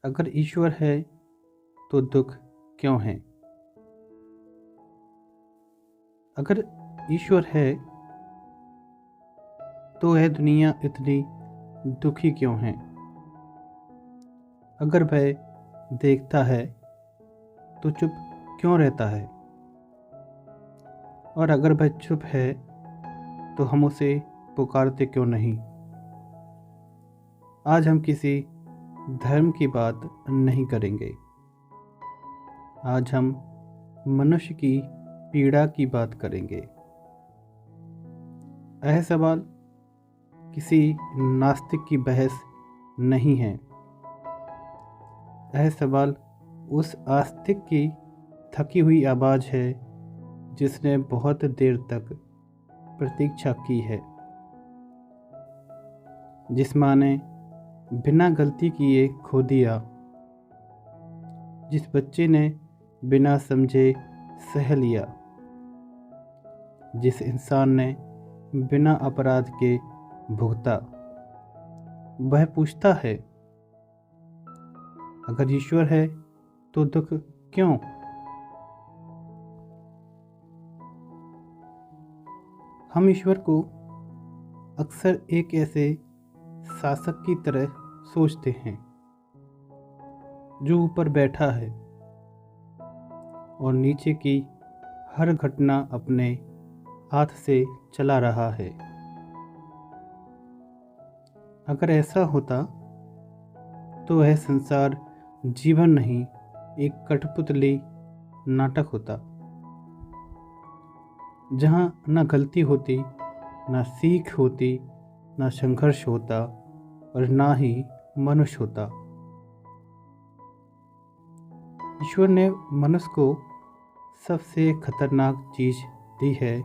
अगर ईश्वर है तो दुख क्यों है? अगर ईश्वर है तो यह दुनिया इतनी दुखी क्यों है? अगर वह देखता है तो चुप क्यों रहता है? और अगर वह चुप है तो हम उसे पुकारते क्यों नहीं? आज हम किसी धर्म की बात नहीं करेंगे। आज हम मनुष्य की पीड़ा की बात करेंगे। यह सवाल किसी नास्तिक की बहस नहीं है। यह सवाल उस आस्तिक की थकी हुई आवाज़ है जिसने बहुत देर तक प्रतीक्षा की है। जिस माँ ने बिना गलती किए खो दिया, जिस बच्चे ने बिना समझे सह लिया, जिस इंसान ने बिना अपराध के भुगता, वह पूछता है, अगर ईश्वर है तो दुख क्यों? हम ईश्वर को अक्सर एक ऐसे शासक की तरह सोचते हैं जो ऊपर बैठा है और नीचे की हर घटना अपने हाथ से चला रहा है। अगर ऐसा होता तो वह संसार जीवन नहीं, एक कठपुतली नाटक होता, जहाँ न गलती होती, न सीख होती, न संघर्ष होता और ना ही मनुष्य होता। ईश्वर ने मनुष्य को सबसे खतरनाक चीज दी है,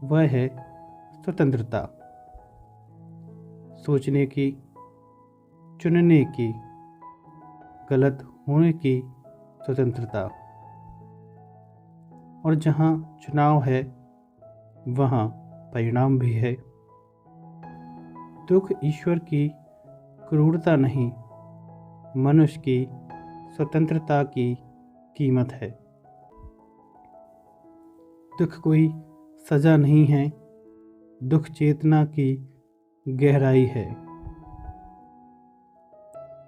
वह है स्वतंत्रता। सोचने की, चुनने की, गलत होने की स्वतंत्रता। और जहाँ चुनाव है वहाँ परिणाम भी है। दुख ईश्वर की क्रूरता नहीं, मनुष्य की स्वतंत्रता की कीमत है। दुख कोई सजा नहीं है, दुख चेतना की गहराई है।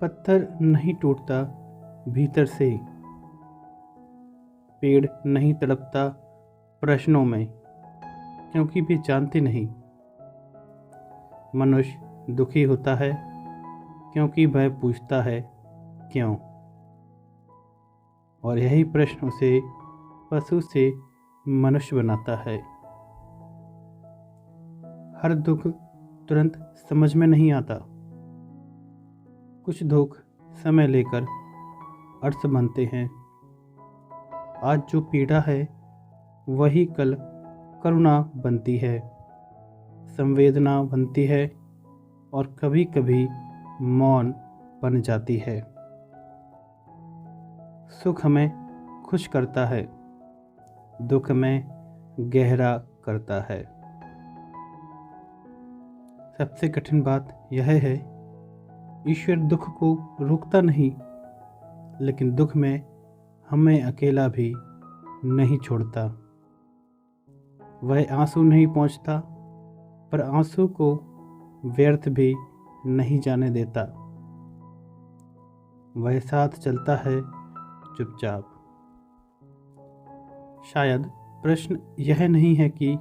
पत्थर नहीं टूटता भीतर से, पेड़ नहीं तड़पता प्रश्नों में, क्योंकि वे जानते नहीं। मनुष्य दुखी होता है क्योंकि वह पूछता है क्यों, और यही प्रश्न उसे पशु से मनुष्य बनाता है। हर दुख तुरंत समझ में नहीं आता। कुछ दुख समय लेकर अर्थ बनते हैं। आज जो पीड़ा है वही कल करुणा बनती है, संवेदना बनती है और कभी कभी मौन बन जाती है। सुख हमें खुश करता है, दुख में गहरा करता है। सबसे कठिन बात यह है, ईश्वर दुख को रोकता नहीं, लेकिन दुख में हमें अकेला भी नहीं छोड़ता। वह आंसू नहीं पहुंचता, पर आंसू को व्यर्थ भी नहीं जाने देता। वह साथ चलता है चुपचाप। शायद प्रश्न यह नहीं है कि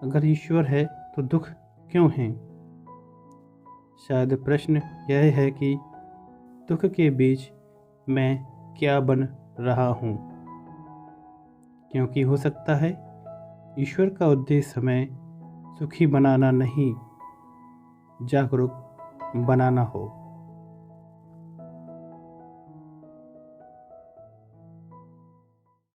अगर ईश्वर है तो दुख क्यों है। शायद प्रश्न यह है कि दुख के बीच मैं क्या बन रहा हूँ। क्योंकि हो सकता है ईश्वर का उद्देश्य हमें सुखी बनाना नहीं, जागरूक बनाना हो।